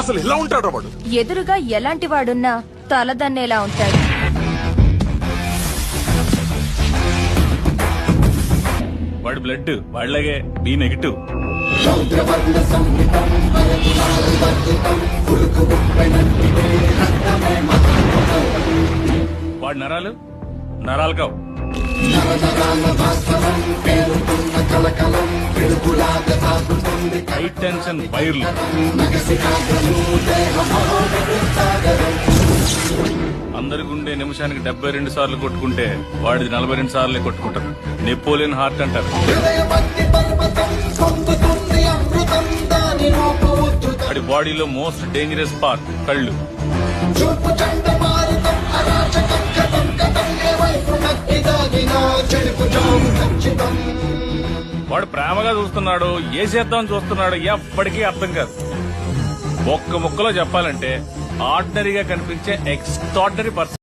అసలు ఎలా ఉంటాడు వాడు? ఎదురుగా ఎలాంటి వాడున్నా తలదన్నేలా ఉంటాడు. వాడి బ్లడ్ వాళ్ళగే బి నెగిటివ్. వాడి నరాలు నరాలు కావు. హై టెన్షన్ వైర్లు. అందరి గుండె నిమిషానికి 72 సార్లు కొట్టుకుంటే వాడిది 42 సార్లే కొట్టుకుంటారు. నెపోలియన్ హార్ట్ అంటారు. వాడి బాడీలో మోస్ట్ డేంజరస్ పార్ట్ కళ్ళు. వాడు ప్రేమగా చూస్తున్నాడు, ఏ చేద్దామని చూస్తున్నాడు ఎప్పటికీ అర్థం కాదు. ఒక్క ముక్కలో చెప్పాలంటే ఆర్డినరీగా కనిపించే ఎక్స్ట్రాడినరీ పర్సన్.